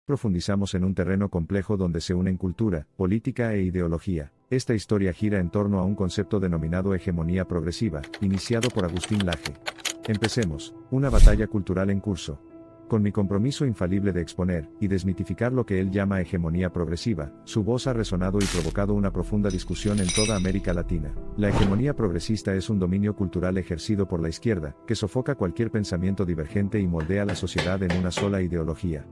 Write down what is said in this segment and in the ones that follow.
profundizamos en un terreno complejo donde se unen cultura, política e ideología. Esta historia gira en torno a un concepto denominado hegemonía progresiva, iniciado por Agustín Laje. Empecemos, una batalla cultural en curso. Con mi compromiso infalible de exponer y desmitificar lo que él llama hegemonía progresiva, su voz ha resonado y provocado una profunda discusión en toda América Latina. La hegemonía progresista es un dominio cultural ejercido por la izquierda, que sofoca cualquier pensamiento divergente y moldea la sociedad en una sola ideología.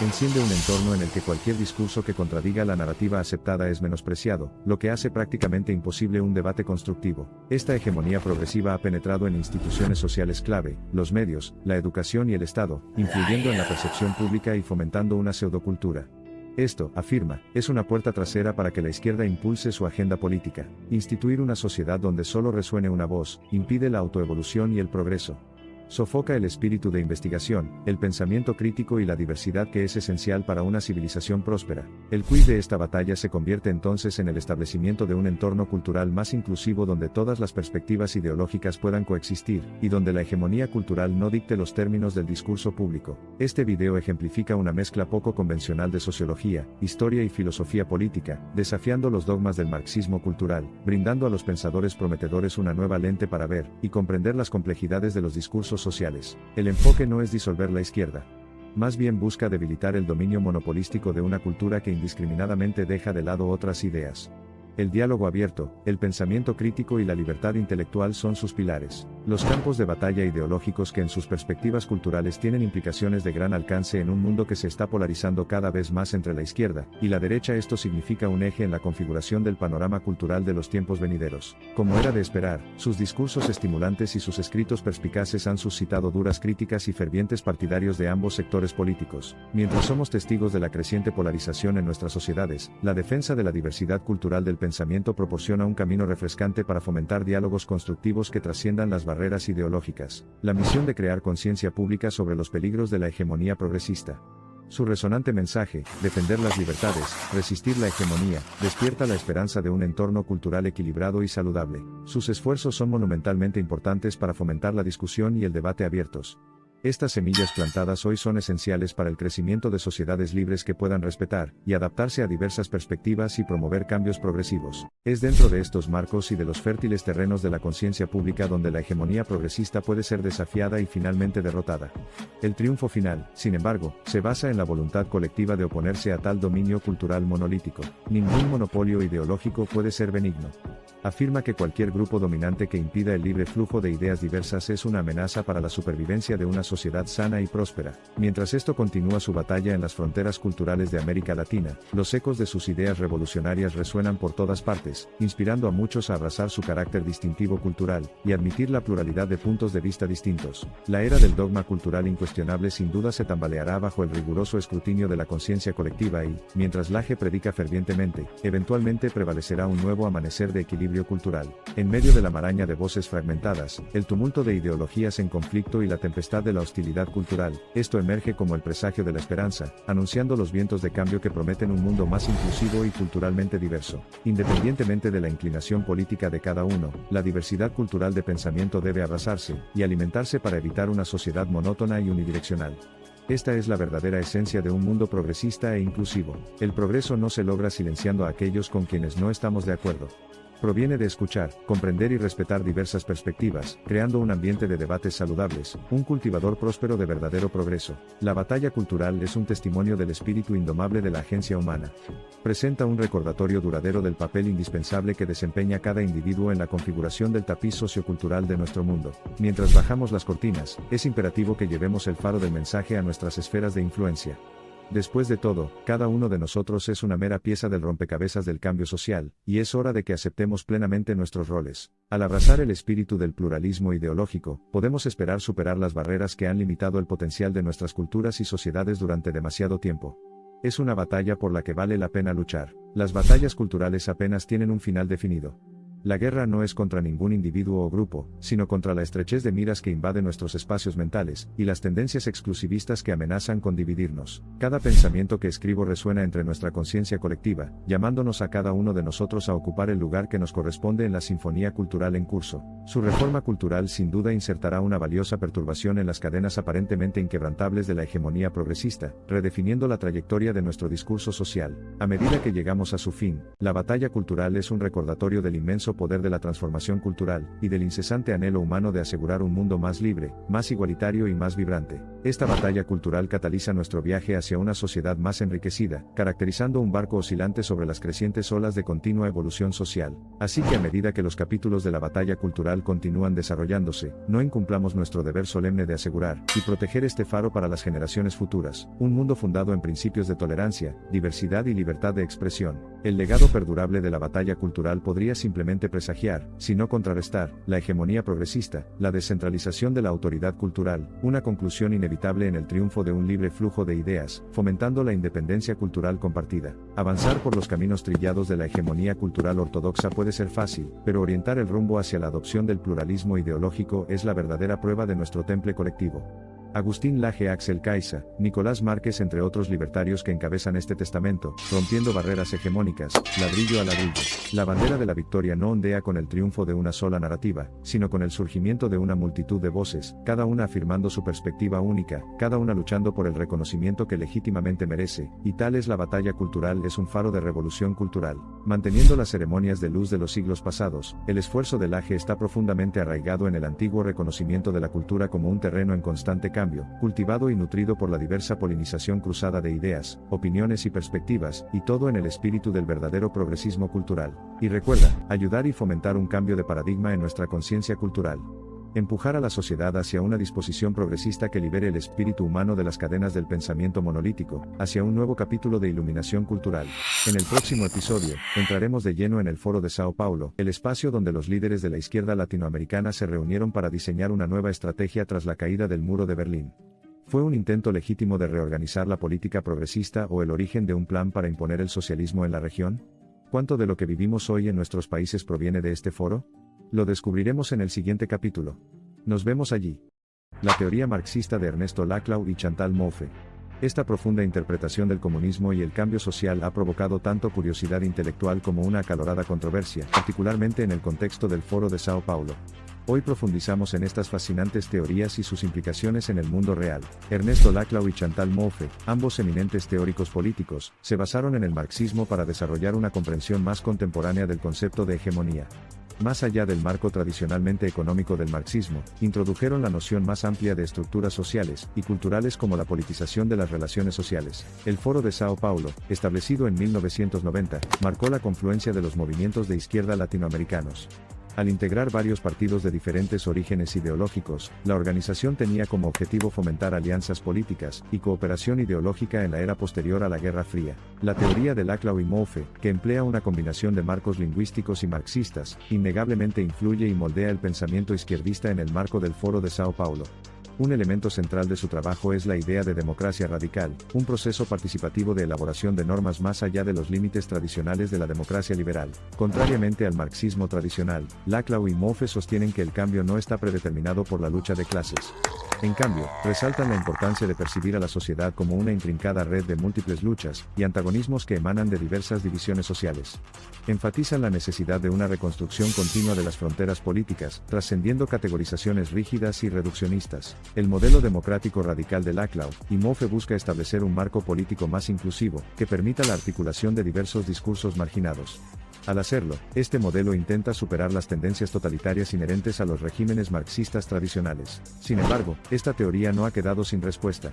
Enciende un entorno en el que cualquier discurso que contradiga la narrativa aceptada es menospreciado, lo que hace prácticamente imposible un debate constructivo. Esta hegemonía progresiva ha penetrado en instituciones sociales clave, los medios, la educación y el Estado, influyendo en la percepción pública y fomentando una pseudocultura. Esto, afirma, es una puerta trasera para que la izquierda impulse su agenda política. Instituir una sociedad donde solo resuene una voz, impide la autoevolución y el progreso. Sofoca el espíritu de investigación, el pensamiento crítico y la diversidad que es esencial para una civilización próspera. El quiz de esta batalla se convierte entonces en el establecimiento de un entorno cultural más inclusivo donde todas las perspectivas ideológicas puedan coexistir, y donde la hegemonía cultural no dicte los términos del discurso público. Este video ejemplifica una mezcla poco convencional de sociología, historia y filosofía política, desafiando los dogmas del marxismo cultural, brindando a los pensadores prometedores una nueva lente para ver y comprender las complejidades de los discursos sociales. El enfoque no es disolver la izquierda. Más bien busca debilitar el dominio monopolístico de una cultura que indiscriminadamente deja de lado otras ideas. El diálogo abierto, el pensamiento crítico y la libertad intelectual son sus pilares. Los campos de batalla ideológicos que en sus perspectivas culturales tienen implicaciones de gran alcance en un mundo que se está polarizando cada vez más entre la izquierda y la derecha. Esto significa un eje en la configuración del panorama cultural de los tiempos venideros. Como era de esperar, sus discursos estimulantes y sus escritos perspicaces han suscitado duras críticas y fervientes partidarios de ambos sectores políticos. Mientras somos testigos de la creciente polarización en nuestras sociedades, la defensa de la diversidad cultural del pensamiento proporciona un camino refrescante para fomentar diálogos constructivos que trasciendan las barreras ideológicas. La misión de crear conciencia pública sobre los peligros de la hegemonía progresista. Su resonante mensaje, defender las libertades, resistir la hegemonía, despierta la esperanza de un entorno cultural equilibrado y saludable. Sus esfuerzos son monumentalmente importantes para fomentar la discusión y el debate abiertos. Estas semillas plantadas hoy son esenciales para el crecimiento de sociedades libres que puedan respetar y adaptarse a diversas perspectivas y promover cambios progresivos. Es dentro de estos marcos y de los fértiles terrenos de la conciencia pública donde la hegemonía progresista puede ser desafiada y finalmente derrotada. El triunfo final, sin embargo, se basa en la voluntad colectiva de oponerse a tal dominio cultural monolítico. Ningún monopolio ideológico puede ser benigno. Afirma que cualquier grupo dominante que impida el libre flujo de ideas diversas es una amenaza para la supervivencia de una sociedad sana y próspera. Mientras esto continúa su batalla en las fronteras culturales de América Latina, los ecos de sus ideas revolucionarias resuenan por todas partes, inspirando a muchos a abrazar su carácter distintivo cultural y admitir la pluralidad de puntos de vista distintos. La era del dogma cultural incuestionable sin duda se tambaleará bajo el riguroso escrutinio de la conciencia colectiva y, mientras Laje predica fervientemente, eventualmente prevalecerá un nuevo amanecer de equilibrio cultural. En medio de la maraña de voces fragmentadas, el tumulto de ideologías en conflicto y la tempestad de la hostilidad cultural, esto emerge como el presagio de la esperanza, anunciando los vientos de cambio que prometen un mundo más inclusivo y culturalmente diverso. Independientemente de la inclinación política de cada uno, la diversidad cultural de pensamiento debe abrazarse y alimentarse para evitar una sociedad monótona y unidireccional. Esta es la verdadera esencia de un mundo progresista e inclusivo. El progreso no se logra silenciando a aquellos con quienes no estamos de acuerdo. Proviene de escuchar, comprender y respetar diversas perspectivas, creando un ambiente de debates saludables, un cultivador próspero de verdadero progreso. La batalla cultural es un testimonio del espíritu indomable de la agencia humana. Presenta un recordatorio duradero del papel indispensable que desempeña cada individuo en la configuración del tapiz sociocultural de nuestro mundo. Mientras bajamos las cortinas, es imperativo que llevemos el faro del mensaje a nuestras esferas de influencia. Después de todo, cada uno de nosotros es una mera pieza del rompecabezas del cambio social, y es hora de que aceptemos plenamente nuestros roles. Al abrazar el espíritu del pluralismo ideológico, podemos esperar superar las barreras que han limitado el potencial de nuestras culturas y sociedades durante demasiado tiempo. Es una batalla por la que vale la pena luchar. Las batallas culturales apenas tienen un final definido. La guerra no es contra ningún individuo o grupo, sino contra la estrechez de miras que invade nuestros espacios mentales, y las tendencias exclusivistas que amenazan con dividirnos. Cada pensamiento que escribo resuena entre nuestra conciencia colectiva, llamándonos a cada uno de nosotros a ocupar el lugar que nos corresponde en la sinfonía cultural en curso. Su reforma cultural sin duda insertará una valiosa perturbación en las cadenas aparentemente inquebrantables de la hegemonía progresista, redefiniendo la trayectoria de nuestro discurso social. A medida que llegamos a su fin, la batalla cultural es un recordatorio del inmenso poder de la transformación cultural, y del incesante anhelo humano de asegurar un mundo más libre, más igualitario y más vibrante. Esta batalla cultural cataliza nuestro viaje hacia una sociedad más enriquecida, caracterizando un barco oscilante sobre las crecientes olas de continua evolución social. Así que a medida que los capítulos de la batalla cultural continúan desarrollándose, no incumplamos nuestro deber solemne de asegurar y proteger este faro para las generaciones futuras, un mundo fundado en principios de tolerancia, diversidad y libertad de expresión. El legado perdurable de la batalla cultural podría simplemente presagiar, si no contrarrestar, la hegemonía progresista, la descentralización de la autoridad cultural, una conclusión inevitable en el triunfo de un libre flujo de ideas, fomentando la independencia cultural compartida. Avanzar por los caminos trillados de la hegemonía cultural ortodoxa puede ser fácil, pero orientar el rumbo hacia la adopción del pluralismo ideológico es la verdadera prueba de nuestro temple colectivo. Agustín Laje, Axel Kaiser, Nicolás Márquez, entre otros libertarios que encabezan este testamento, rompiendo barreras hegemónicas, ladrillo a ladrillo. La bandera de la victoria no ondea con el triunfo de una sola narrativa, sino con el surgimiento de una multitud de voces, cada una afirmando su perspectiva única, cada una luchando por el reconocimiento que legítimamente merece, y tal es la batalla cultural, es un faro de revolución cultural. Manteniendo las ceremonias de luz de los siglos pasados, el esfuerzo de Laje está profundamente arraigado en el antiguo reconocimiento de la cultura como un terreno en constante cambio, cultivado y nutrido por la diversa polinización cruzada de ideas, opiniones y perspectivas, y todo en el espíritu del verdadero progresismo cultural. Y recuerda, ayudar y fomentar un cambio de paradigma en nuestra conciencia cultural. Empujar a la sociedad hacia una disposición progresista que libere el espíritu humano de las cadenas del pensamiento monolítico, hacia un nuevo capítulo de iluminación cultural. En el próximo episodio, entraremos de lleno en el Foro de Sao Paulo, el espacio donde los líderes de la izquierda latinoamericana se reunieron para diseñar una nueva estrategia tras la caída del muro de Berlín. ¿Fue un intento legítimo de reorganizar la política progresista o el origen de un plan para imponer el socialismo en la región? ¿Cuánto de lo que vivimos hoy en nuestros países proviene de este foro? Lo descubriremos en el siguiente capítulo. Nos vemos allí. La teoría marxista de Ernesto Laclau y Chantal Mouffe. Esta profunda interpretación del comunismo y el cambio social ha provocado tanto curiosidad intelectual como una acalorada controversia, particularmente en el contexto del Foro de Sao Paulo. Hoy profundizamos en estas fascinantes teorías y sus implicaciones en el mundo real. Ernesto Laclau y Chantal Mouffe, ambos eminentes teóricos políticos, se basaron en el marxismo para desarrollar una comprensión más contemporánea del concepto de hegemonía. Más allá del marco tradicionalmente económico del marxismo, introdujeron la noción más amplia de estructuras sociales y culturales como la politización de las relaciones sociales. El Foro de Sao Paulo, establecido en 1990, marcó la confluencia de los movimientos de izquierda latinoamericanos. Al integrar varios partidos de diferentes orígenes ideológicos, la organización tenía como objetivo fomentar alianzas políticas y cooperación ideológica en la era posterior a la Guerra Fría. La teoría de Laclau y Mouffe, que emplea una combinación de marcos lingüísticos y marxistas, innegablemente influye y moldea el pensamiento izquierdista en el marco del Foro de Sao Paulo. Un elemento central de su trabajo es la idea de democracia radical, un proceso participativo de elaboración de normas más allá de los límites tradicionales de la democracia liberal. Contrariamente al marxismo tradicional, Laclau y Mouffe sostienen que el cambio no está predeterminado por la lucha de clases. En cambio, resaltan la importancia de percibir a la sociedad como una intrincada red de múltiples luchas y antagonismos que emanan de diversas divisiones sociales. Enfatizan la necesidad de una reconstrucción continua de las fronteras políticas, trascendiendo categorizaciones rígidas y reduccionistas. El modelo democrático radical de Laclau y Mouffe busca establecer un marco político más inclusivo, que permita la articulación de diversos discursos marginados. Al hacerlo, este modelo intenta superar las tendencias totalitarias inherentes a los regímenes marxistas tradicionales. Sin embargo, esta teoría no ha quedado sin respuesta.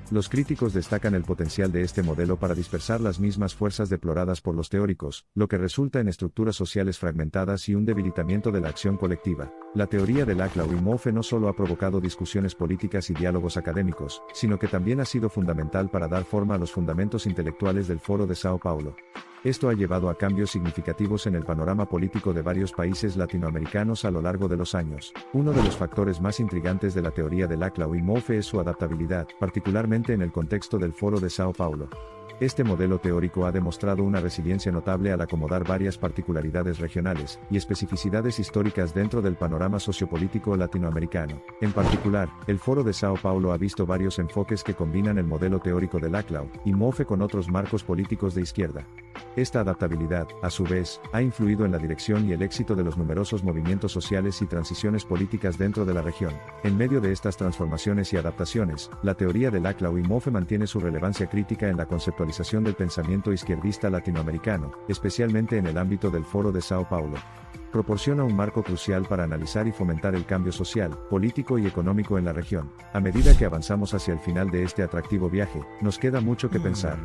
Los críticos destacan el potencial de este modelo para dispersar las mismas fuerzas deploradas por los teóricos, lo que resulta en estructuras sociales fragmentadas y un debilitamiento de la acción colectiva. La teoría de Laclau y Mouffe no solo ha provocado discusiones políticas y diálogos académicos, sino que también ha sido fundamental para dar forma a los fundamentos intelectuales del Foro de Sao Paulo. Esto ha llevado a cambios significativos en el panorama político de varios países latinoamericanos a lo largo de los años. Uno de los factores más intrigantes de la teoría de Laclau y Mouffe es su adaptabilidad, particularmente en el contexto del Foro de Sao Paulo. Este modelo teórico ha demostrado una resiliencia notable al acomodar varias particularidades regionales y especificidades históricas dentro del panorama sociopolítico latinoamericano. En particular, el Foro de Sao Paulo ha visto varios enfoques que combinan el modelo teórico de Laclau y Mouffe con otros marcos políticos de izquierda. Esta adaptabilidad, a su vez, ha influido en la dirección y el éxito de los numerosos movimientos sociales y transiciones políticas dentro de la región. En medio de estas transformaciones y adaptaciones, la teoría de Laclau y Mouffe mantiene su relevancia crítica en la conceptualización del pensamiento izquierdista latinoamericano, especialmente en el ámbito del Foro de Sao Paulo. Proporciona un marco crucial para analizar y fomentar el cambio social, político y económico en la región. A medida que avanzamos hacia el final de este atractivo viaje, nos queda mucho que pensar.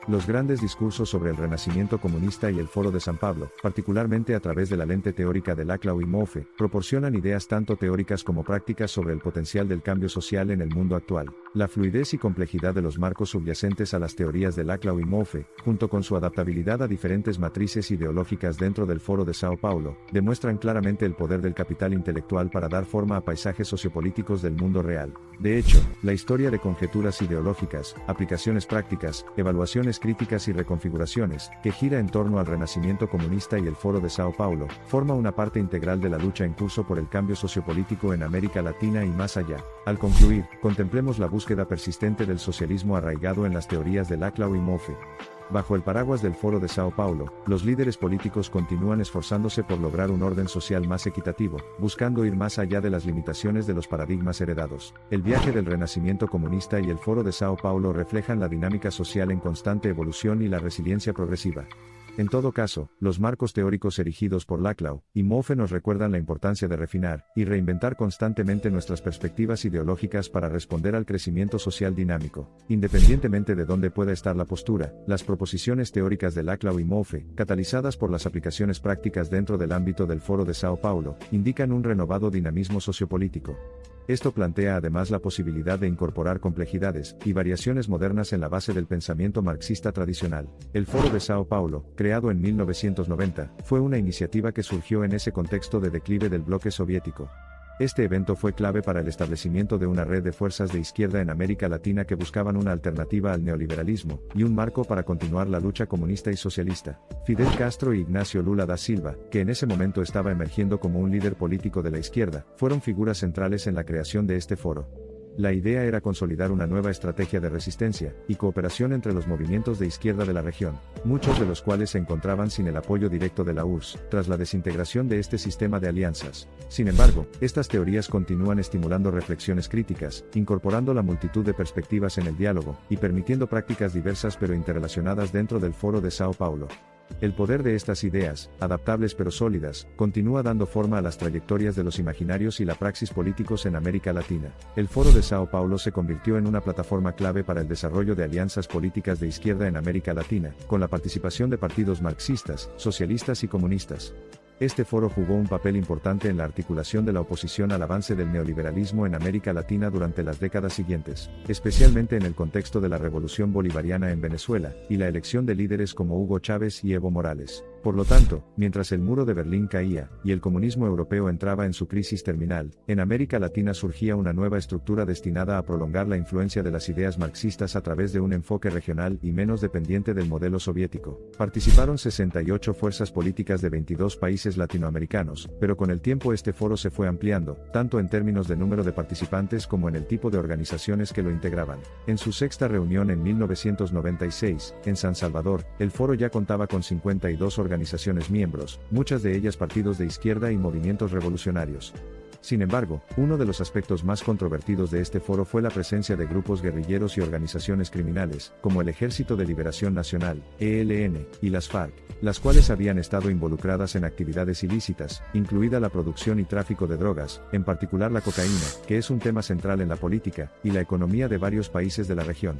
Los grandes discursos sobre el renacimiento comunista y el Foro de San Pablo, particularmente a través de la lente teórica de Laclau y Mouffe, proporcionan ideas tanto teóricas como prácticas sobre el potencial del cambio social en el mundo actual. La fluidez y complejidad de los marcos subyacentes a las teorías de Laclau y Mouffe, junto con su adaptabilidad a diferentes matrices ideológicas dentro del Foro de Sao Paulo, demuestran claramente el poder del capital intelectual para dar forma a paisajes sociopolíticos del mundo real. De hecho, la historia de conjeturas ideológicas, aplicaciones prácticas, evaluaciones críticas y reconfiguraciones, que gira en torno al renacimiento comunista y el Foro de Sao Paulo, forma una parte integral de la lucha en curso por el cambio sociopolítico en América Latina y más allá. Al concluir, contemplemos la búsqueda persistente del socialismo arraigado en las teorías de Laclau y Mouffe. Bajo el paraguas del Foro de Sao Paulo, los líderes políticos continúan esforzándose por lograr un orden social más equitativo, buscando ir más allá de las limitaciones de los paradigmas heredados. El viaje del renacimiento comunista y el Foro de Sao Paulo reflejan la dinámica social en constante evolución y la resiliencia progresiva. En todo caso, los marcos teóricos erigidos por Laclau y Mouffe nos recuerdan la importancia de refinar y reinventar constantemente nuestras perspectivas ideológicas para responder al crecimiento social dinámico. Independientemente de dónde pueda estar la postura, las proposiciones teóricas de Laclau y Mouffe, catalizadas por las aplicaciones prácticas dentro del ámbito del Foro de Sao Paulo, indican un renovado dinamismo sociopolítico. Esto plantea además la posibilidad de incorporar complejidades y variaciones modernas en la base del pensamiento marxista tradicional. El Foro de Sao Paulo, creado en 1990, fue una iniciativa que surgió en ese contexto de declive del bloque soviético. Este evento fue clave para el establecimiento de una red de fuerzas de izquierda en América Latina que buscaban una alternativa al neoliberalismo, y un marco para continuar la lucha comunista y socialista. Fidel Castro y Ignacio Lula da Silva, que en ese momento estaba emergiendo como un líder político de la izquierda, fueron figuras centrales en la creación de este foro. La idea era consolidar una nueva estrategia de resistencia y cooperación entre los movimientos de izquierda de la región, muchos de los cuales se encontraban sin el apoyo directo de la URSS, tras la desintegración de este sistema de alianzas. Sin embargo, estas teorías continúan estimulando reflexiones críticas, incorporando la multitud de perspectivas en el diálogo, y permitiendo prácticas diversas pero interrelacionadas dentro del Foro de Sao Paulo. El poder de estas ideas, adaptables pero sólidas, continúa dando forma a las trayectorias de los imaginarios y la praxis políticos en América Latina. El Foro de Sao Paulo se convirtió en una plataforma clave para el desarrollo de alianzas políticas de izquierda en América Latina, con la participación de partidos marxistas, socialistas y comunistas. Este foro jugó un papel importante en la articulación de la oposición al avance del neoliberalismo en América Latina durante las décadas siguientes, especialmente en el contexto de la revolución bolivariana en Venezuela, y la elección de líderes como Hugo Chávez y Evo Morales. Por lo tanto, mientras el muro de Berlín caía, y el comunismo europeo entraba en su crisis terminal, en América Latina surgía una nueva estructura destinada a prolongar la influencia de las ideas marxistas a través de un enfoque regional y menos dependiente del modelo soviético. Participaron 68 fuerzas políticas de 22 países latinoamericanos, pero con el tiempo este foro se fue ampliando, tanto en términos de número de participantes como en el tipo de organizaciones que lo integraban. En su sexta reunión en 1996, en San Salvador, el foro ya contaba con 52 organizaciones miembros, muchas de ellas partidos de izquierda y movimientos revolucionarios. Sin embargo, uno de los aspectos más controvertidos de este foro fue la presencia de grupos guerrilleros y organizaciones criminales, como el Ejército de Liberación Nacional, ELN, y las FARC, las cuales habían estado involucradas en actividades ilícitas, incluida la producción y tráfico de drogas, en particular la cocaína, que es un tema central en la política y la economía de varios países de la región.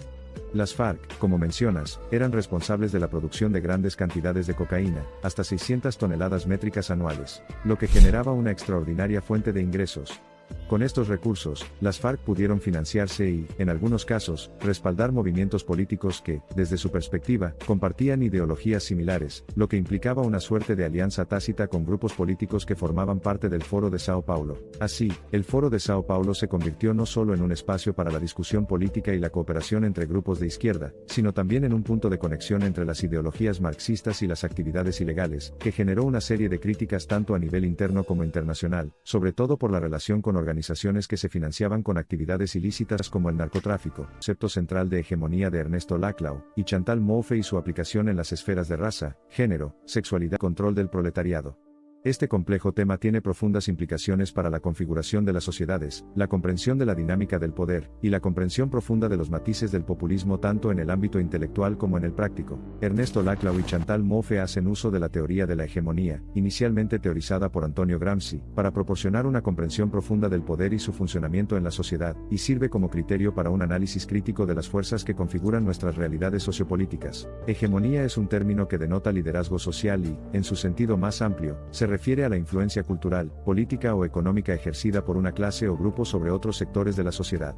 Las FARC, como mencionas, eran responsables de la producción de grandes cantidades de cocaína, hasta 600 toneladas métricas anuales, lo que generaba una extraordinaria fuente de ingresos. Con estos recursos, las FARC pudieron financiarse y, en algunos casos, respaldar movimientos políticos que, desde su perspectiva, compartían ideologías similares, lo que implicaba una suerte de alianza tácita con grupos políticos que formaban parte del Foro de Sao Paulo. Así, el Foro de Sao Paulo se convirtió no solo en un espacio para la discusión política y la cooperación entre grupos de izquierda, sino también en un punto de conexión entre las ideologías marxistas y las actividades ilegales, que generó una serie de críticas tanto a nivel interno como internacional, sobre todo por la relación con organizaciones que se financiaban con actividades ilícitas como el narcotráfico, concepto central de hegemonía de Ernesto Laclau, y Chantal Mouffe y su aplicación en las esferas de raza, género, sexualidad y control del proletariado. Este complejo tema tiene profundas implicaciones para la configuración de las sociedades, la comprensión de la dinámica del poder, y la comprensión profunda de los matices del populismo tanto en el ámbito intelectual como en el práctico. Ernesto Laclau y Chantal Mouffe hacen uso de la teoría de la hegemonía, inicialmente teorizada por Antonio Gramsci, para proporcionar una comprensión profunda del poder y su funcionamiento en la sociedad, y sirve como criterio para un análisis crítico de las fuerzas que configuran nuestras realidades sociopolíticas. Hegemonía es un término que denota liderazgo social y, en su sentido más amplio, se refiere a la influencia cultural, política o económica ejercida por una clase o grupo sobre otros sectores de la sociedad.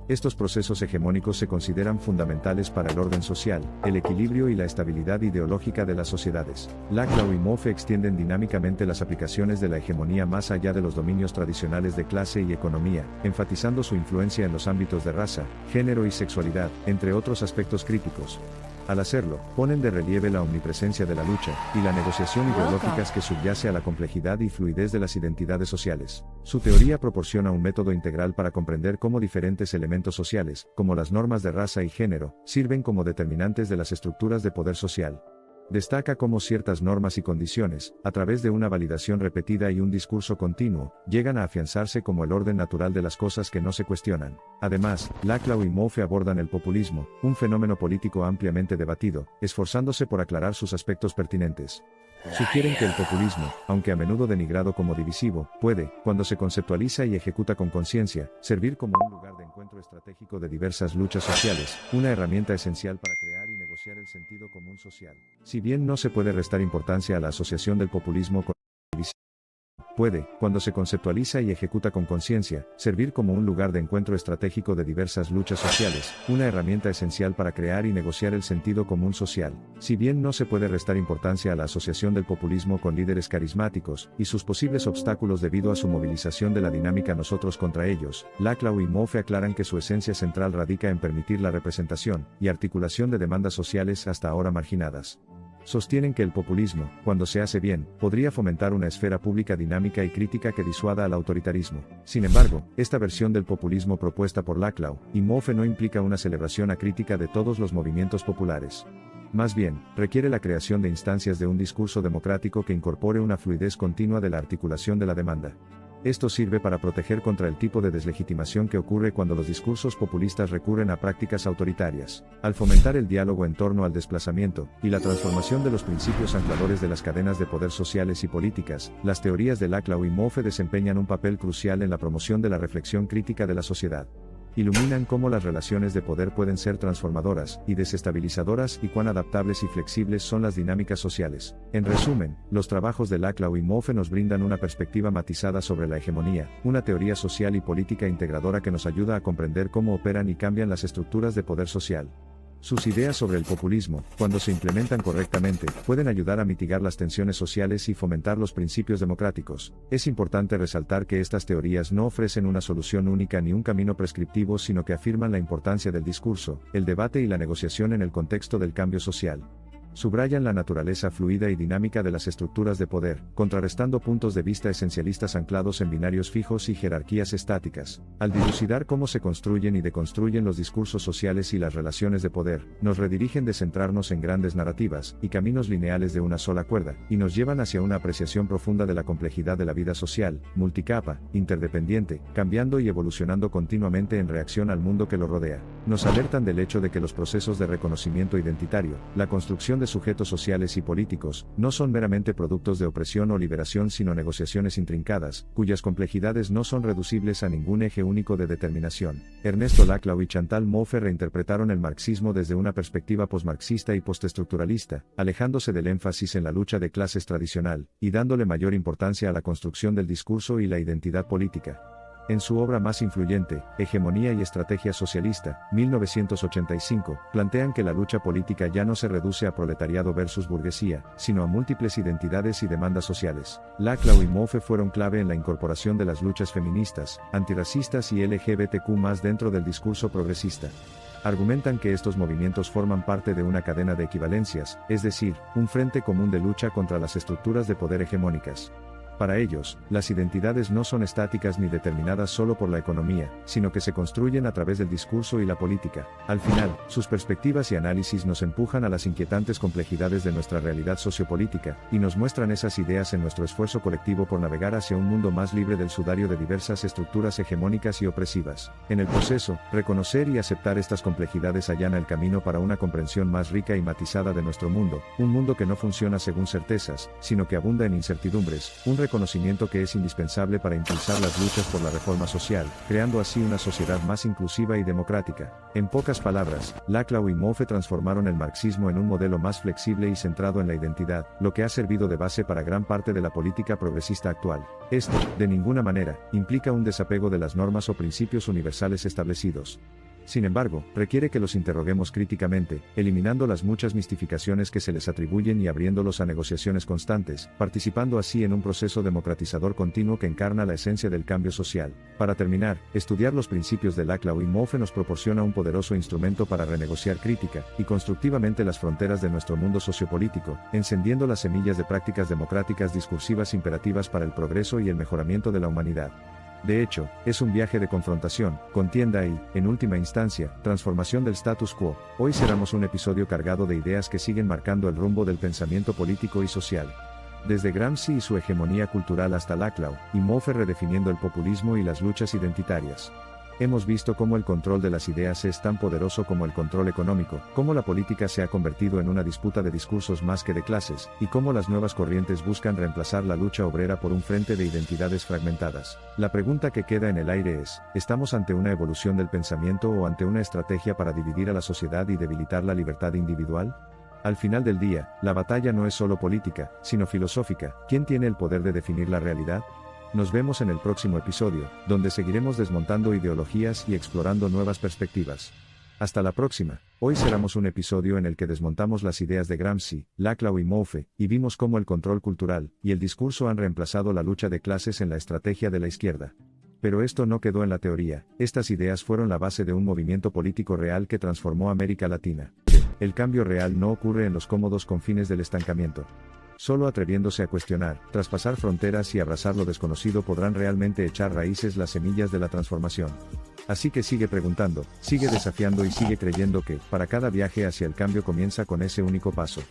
Estos procesos hegemónicos se consideran fundamentales para el orden social, el equilibrio y la estabilidad ideológica de las sociedades. Laclau y Mouffe extienden dinámicamente las aplicaciones de la hegemonía más allá de los dominios tradicionales de clase y economía, enfatizando su influencia en los ámbitos de raza, género y sexualidad, entre otros aspectos críticos. Al hacerlo, ponen de relieve la omnipresencia de la lucha, y la negociación ideológicas que subyace a la complejidad y fluidez de las identidades sociales. Su teoría proporciona un método integral para comprender cómo diferentes elementos sociales, como las normas de raza y género, sirven como determinantes de las estructuras de poder social. Destaca cómo ciertas normas y condiciones, a través de una validación repetida y un discurso continuo, llegan a afianzarse como el orden natural de las cosas que no se cuestionan. Además, Laclau y Mouffe abordan el populismo, un fenómeno político ampliamente debatido, esforzándose por aclarar sus aspectos pertinentes. Sugieren que el populismo, aunque a menudo denigrado como divisivo, puede, cuando se conceptualiza y ejecuta con conciencia, servir como un lugar de encuentro estratégico de diversas luchas sociales, una herramienta esencial para crear y negociar el sentido común social. Si bien no se puede restar importancia a la asociación del populismo con la división, puede, cuando se conceptualiza y ejecuta con conciencia, servir como un lugar de encuentro estratégico de diversas luchas sociales, una herramienta esencial para crear y negociar el sentido común social. Si bien no se puede restar importancia a la asociación del populismo con líderes carismáticos, y sus posibles obstáculos debido a su movilización de la dinámica nosotros contra ellos, Laclau y Mouffe aclaran que su esencia central radica en permitir la representación y articulación de demandas sociales hasta ahora marginadas. Sostienen que el populismo, cuando se hace bien, podría fomentar una esfera pública dinámica y crítica que disuada al autoritarismo. Sin embargo, esta versión del populismo propuesta por Laclau y Mouffe no implica una celebración acrítica de todos los movimientos populares. Más bien, requiere la creación de instancias de un discurso democrático que incorpore una fluidez continua de la articulación de la demanda. Esto sirve para proteger contra el tipo de deslegitimación que ocurre cuando los discursos populistas recurren a prácticas autoritarias. Al fomentar el diálogo en torno al desplazamiento y la transformación de los principios ancladores de las cadenas de poder sociales y políticas, las teorías de Laclau y Mouffe desempeñan un papel crucial en la promoción de la reflexión crítica de la sociedad. Iluminan cómo las relaciones de poder pueden ser transformadoras y desestabilizadoras y cuán adaptables y flexibles son las dinámicas sociales. En resumen, los trabajos de Laclau y Mouffe nos brindan una perspectiva matizada sobre la hegemonía, una teoría social y política integradora que nos ayuda a comprender cómo operan y cambian las estructuras de poder social. Sus ideas sobre el populismo, cuando se implementan correctamente, pueden ayudar a mitigar las tensiones sociales y fomentar los principios democráticos. Es importante resaltar que estas teorías no ofrecen una solución única ni un camino prescriptivo, sino que afirman la importancia del discurso, el debate y la negociación en el contexto del cambio social. Subrayan la naturaleza fluida y dinámica de las estructuras de poder, contrarrestando puntos de vista esencialistas anclados en binarios fijos y jerarquías estáticas. Al dilucidar cómo se construyen y deconstruyen los discursos sociales y las relaciones de poder, nos redirigen de centrarnos en grandes narrativas y caminos lineales de una sola cuerda, y nos llevan hacia una apreciación profunda de la complejidad de la vida social, multicapa, interdependiente, cambiando y evolucionando continuamente en reacción al mundo que lo rodea. Nos alertan del hecho de que los procesos de reconocimiento identitario, la construcción de sujetos sociales y políticos, no son meramente productos de opresión o liberación sino negociaciones intrincadas, cuyas complejidades no son reducibles a ningún eje único de determinación. Ernesto Laclau y Chantal Mouffe reinterpretaron el marxismo desde una perspectiva posmarxista y postestructuralista, alejándose del énfasis en la lucha de clases tradicional, y dándole mayor importancia a la construcción del discurso y la identidad política. En su obra más influyente, Hegemonía y Estrategia Socialista, 1985, plantean que la lucha política ya no se reduce a proletariado versus burguesía, sino a múltiples identidades y demandas sociales. Laclau y Mouffe fueron clave en la incorporación de las luchas feministas, antirracistas y LGBTQ+ dentro del discurso progresista. Argumentan que estos movimientos forman parte de una cadena de equivalencias, es decir, un frente común de lucha contra las estructuras de poder hegemónicas. Para ellos, las identidades no son estáticas ni determinadas solo por la economía, sino que se construyen a través del discurso y la política. Al final, sus perspectivas y análisis nos empujan a las inquietantes complejidades de nuestra realidad sociopolítica, y nos muestran esas ideas en nuestro esfuerzo colectivo por navegar hacia un mundo más libre del sudario de diversas estructuras hegemónicas y opresivas. En el proceso, reconocer y aceptar estas complejidades allana el camino para una comprensión más rica y matizada de nuestro mundo, un mundo que no funciona según certezas, sino que abunda en incertidumbres, un reconocimiento que es indispensable para impulsar las luchas por la reforma social, creando así una sociedad más inclusiva y democrática. En pocas palabras, Laclau y Mouffe transformaron el marxismo en un modelo más flexible y centrado en la identidad, lo que ha servido de base para gran parte de la política progresista actual. Esto, de ninguna manera, implica un desapego de las normas o principios universales establecidos. Sin embargo, requiere que los interroguemos críticamente, eliminando las muchas mistificaciones que se les atribuyen y abriéndolos a negociaciones constantes, participando así en un proceso democratizador continuo que encarna la esencia del cambio social. Para terminar, estudiar los principios de Laclau y Mouffe nos proporciona un poderoso instrumento para renegociar crítica y constructivamente las fronteras de nuestro mundo sociopolítico, encendiendo las semillas de prácticas democráticas discursivas imperativas para el progreso y el mejoramiento de la humanidad. De hecho, es un viaje de confrontación, contienda y, en última instancia, transformación del status quo. Hoy cerramos un episodio cargado de ideas que siguen marcando el rumbo del pensamiento político y social. Desde Gramsci y su hegemonía cultural hasta Laclau y Mouffe redefiniendo el populismo y las luchas identitarias. Hemos visto cómo el control de las ideas es tan poderoso como el control económico, cómo la política se ha convertido en una disputa de discursos más que de clases, y cómo las nuevas corrientes buscan reemplazar la lucha obrera por un frente de identidades fragmentadas. La pregunta que queda en el aire es, ¿estamos ante una evolución del pensamiento o ante una estrategia para dividir a la sociedad y debilitar la libertad individual? Al final del día, la batalla no es solo política, sino filosófica. ¿Quién tiene el poder de definir la realidad? Nos vemos en el próximo episodio, donde seguiremos desmontando ideologías y explorando nuevas perspectivas. Hasta la próxima. Hoy cerramos un episodio en el que desmontamos las ideas de Gramsci, Laclau y Mouffe, y vimos cómo el control cultural y el discurso han reemplazado la lucha de clases en la estrategia de la izquierda. Pero esto no quedó en la teoría, estas ideas fueron la base de un movimiento político real que transformó América Latina. El cambio real no ocurre en los cómodos confines del estancamiento. Solo atreviéndose a cuestionar, traspasar fronteras y abrazar lo desconocido podrán realmente echar raíces las semillas de la transformación. Así que sigue preguntando, sigue desafiando y sigue creyendo que, para cada viaje hacia el cambio comienza con ese único paso.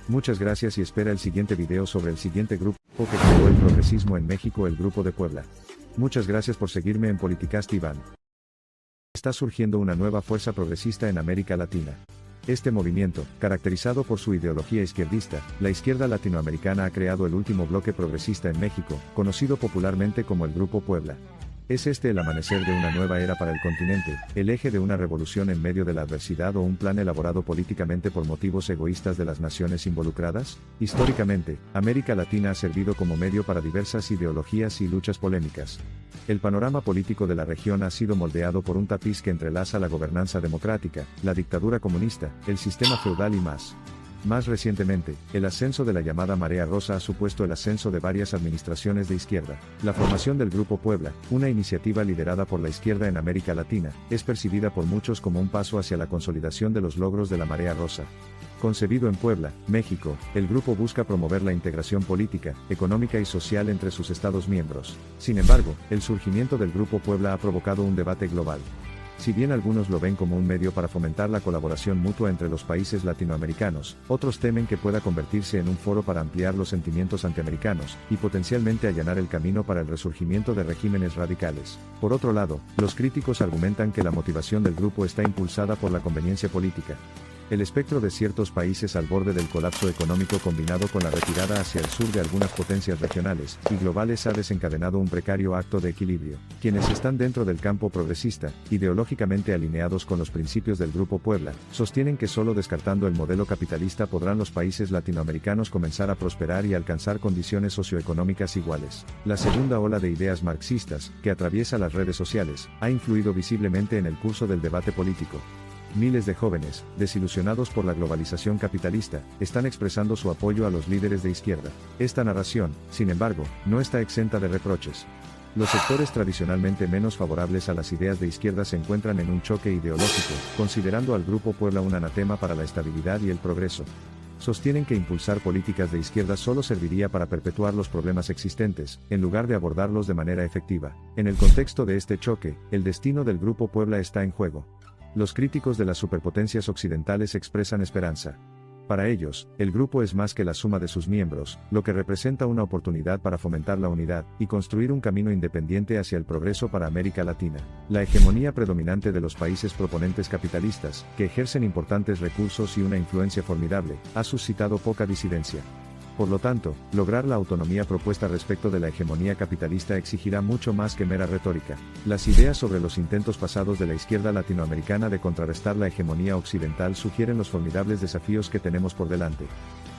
Muchas gracias y espera el siguiente video sobre el siguiente grupo que creó el progresismo en México, el Grupo de Puebla. Muchas gracias por seguirme en Politicast Iván. Está surgiendo una nueva fuerza progresista en América Latina. Este movimiento, caracterizado por su ideología izquierdista, la izquierda latinoamericana ha creado el último bloque progresista en México, conocido popularmente como el Grupo Puebla. ¿Es este el amanecer de una nueva era para el continente, el eje de una revolución en medio de la adversidad o un plan elaborado políticamente por motivos egoístas de las naciones involucradas? Históricamente, América Latina ha servido como medio para diversas ideologías y luchas polémicas. El panorama político de la región ha sido moldeado por un tapiz que entrelaza la gobernanza democrática, la dictadura comunista, el sistema feudal y más. Más recientemente, el ascenso de la llamada Marea Rosa ha supuesto el ascenso de varias administraciones de izquierda. La formación del Grupo Puebla, una iniciativa liderada por la izquierda en América Latina, es percibida por muchos como un paso hacia la consolidación de los logros de la Marea Rosa. Concebido en Puebla, México, el grupo busca promover la integración política, económica y social entre sus estados miembros. Sin embargo, el surgimiento del Grupo Puebla ha provocado un debate global. Si bien algunos lo ven como un medio para fomentar la colaboración mutua entre los países latinoamericanos, otros temen que pueda convertirse en un foro para ampliar los sentimientos antiamericanos, y potencialmente allanar el camino para el resurgimiento de regímenes radicales. Por otro lado, los críticos argumentan que la motivación del grupo está impulsada por la conveniencia política. El espectro de ciertos países al borde del colapso económico combinado con la retirada hacia el sur de algunas potencias regionales y globales ha desencadenado un precario acto de equilibrio. Quienes están dentro del campo progresista, ideológicamente alineados con los principios del Grupo Puebla, sostienen que solo descartando el modelo capitalista podrán los países latinoamericanos comenzar a prosperar y alcanzar condiciones socioeconómicas iguales. La segunda ola de ideas marxistas, que atraviesa las redes sociales, ha influido visiblemente en el curso del debate político. Miles de jóvenes, desilusionados por la globalización capitalista, están expresando su apoyo a los líderes de izquierda. Esta narración, sin embargo, no está exenta de reproches. Los sectores tradicionalmente menos favorables a las ideas de izquierda se encuentran en un choque ideológico, considerando al Grupo Puebla un anatema para la estabilidad y el progreso. Sostienen que impulsar políticas de izquierda solo serviría para perpetuar los problemas existentes, en lugar de abordarlos de manera efectiva. En el contexto de este choque, el destino del Grupo Puebla está en juego. Los críticos de las superpotencias occidentales expresan esperanza. Para ellos, el grupo es más que la suma de sus miembros, lo que representa una oportunidad para fomentar la unidad y construir un camino independiente hacia el progreso para América Latina. La hegemonía predominante de los países proponentes capitalistas, que ejercen importantes recursos y una influencia formidable, ha suscitado poca disidencia. Por lo tanto, lograr la autonomía propuesta respecto de la hegemonía capitalista exigirá mucho más que mera retórica. Las ideas sobre los intentos pasados de la izquierda latinoamericana de contrarrestar la hegemonía occidental sugieren los formidables desafíos que tenemos por delante.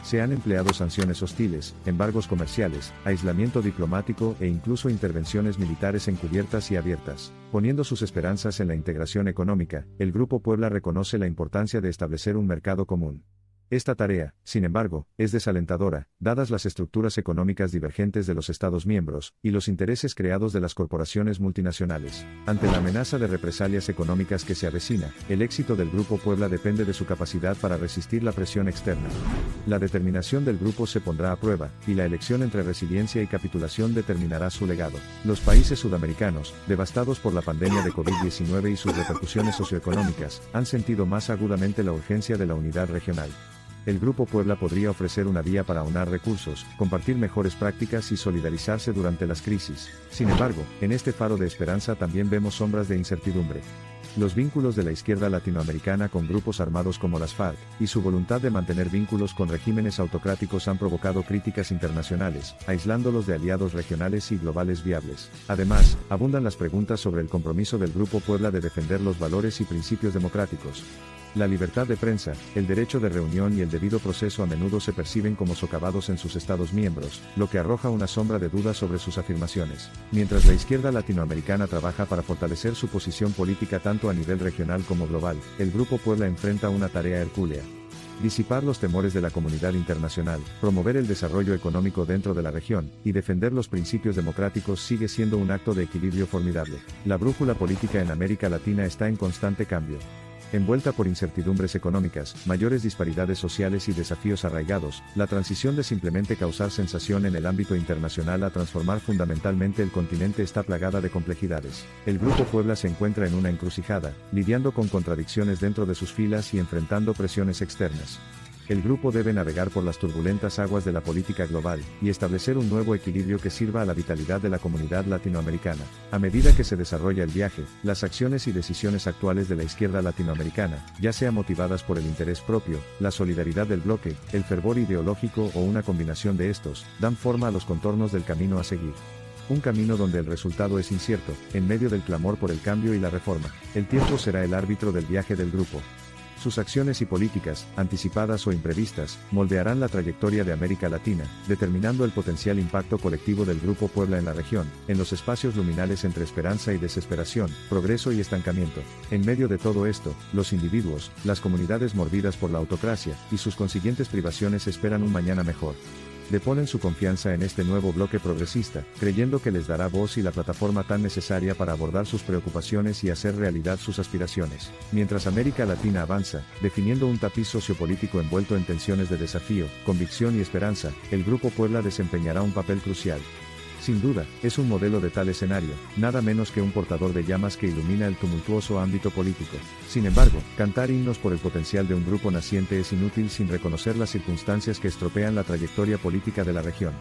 Se han empleado sanciones hostiles, embargos comerciales, aislamiento diplomático e incluso intervenciones militares encubiertas y abiertas. Poniendo sus esperanzas en la integración económica, el Grupo Puebla reconoce la importancia de establecer un mercado común. Esta tarea, sin embargo, es desalentadora, dadas las estructuras económicas divergentes de los Estados miembros, y los intereses creados de las corporaciones multinacionales. Ante la amenaza de represalias económicas que se avecina, el éxito del Grupo Puebla depende de su capacidad para resistir la presión externa. La determinación del grupo se pondrá a prueba, y la elección entre resiliencia y capitulación determinará su legado. Los países sudamericanos, devastados por la pandemia de COVID-19 y sus repercusiones socioeconómicas, han sentido más agudamente la urgencia de la unidad regional. El Grupo Puebla podría ofrecer una vía para aunar recursos, compartir mejores prácticas y solidarizarse durante las crisis. Sin embargo, en este faro de esperanza también vemos sombras de incertidumbre. Los vínculos de la izquierda latinoamericana con grupos armados como las FARC, y su voluntad de mantener vínculos con regímenes autocráticos han provocado críticas internacionales, aislándolos de aliados regionales y globales viables. Además, abundan las preguntas sobre el compromiso del Grupo Puebla de defender los valores y principios democráticos. La libertad de prensa, el derecho de reunión y el debido proceso a menudo se perciben como socavados en sus Estados miembros, lo que arroja una sombra de duda sobre sus afirmaciones. Mientras la izquierda latinoamericana trabaja para fortalecer su posición política tanto a nivel regional como global, el Grupo Puebla enfrenta una tarea hercúlea. Disipar los temores de la comunidad internacional, promover el desarrollo económico dentro de la región, y defender los principios democráticos sigue siendo un acto de equilibrio formidable. La brújula política en América Latina está en constante cambio. Envuelta por incertidumbres económicas, mayores disparidades sociales y desafíos arraigados, la transición de simplemente causar sensación en el ámbito internacional a transformar fundamentalmente el continente está plagada de complejidades. El Grupo Puebla se encuentra en una encrucijada, lidiando con contradicciones dentro de sus filas y enfrentando presiones externas. El grupo debe navegar por las turbulentas aguas de la política global, y establecer un nuevo equilibrio que sirva a la vitalidad de la comunidad latinoamericana. A medida que se desarrolla el viaje, las acciones y decisiones actuales de la izquierda latinoamericana, ya sea motivadas por el interés propio, la solidaridad del bloque, el fervor ideológico o una combinación de estos, dan forma a los contornos del camino a seguir. Un camino donde el resultado es incierto, en medio del clamor por el cambio y la reforma. El tiempo será el árbitro del viaje del grupo. Sus acciones y políticas, anticipadas o imprevistas, moldearán la trayectoria de América Latina, determinando el potencial impacto colectivo del Grupo Puebla en la región, en los espacios luminales entre esperanza y desesperación, progreso y estancamiento. En medio de todo esto, los individuos, las comunidades mordidas por la autocracia, y sus consiguientes privaciones esperan un mañana mejor. Deponen su confianza en este nuevo bloque progresista, creyendo que les dará voz y la plataforma tan necesaria para abordar sus preocupaciones y hacer realidad sus aspiraciones. Mientras América Latina avanza, definiendo un tapiz sociopolítico envuelto en tensiones de desafío, convicción y esperanza, el Grupo Puebla desempeñará un papel crucial. Sin duda, es un modelo de tal escenario, nada menos que un portador de llamas que ilumina el tumultuoso ámbito político. Sin embargo, cantar himnos por el potencial de un grupo naciente es inútil sin reconocer las circunstancias que estropean la trayectoria política de la región.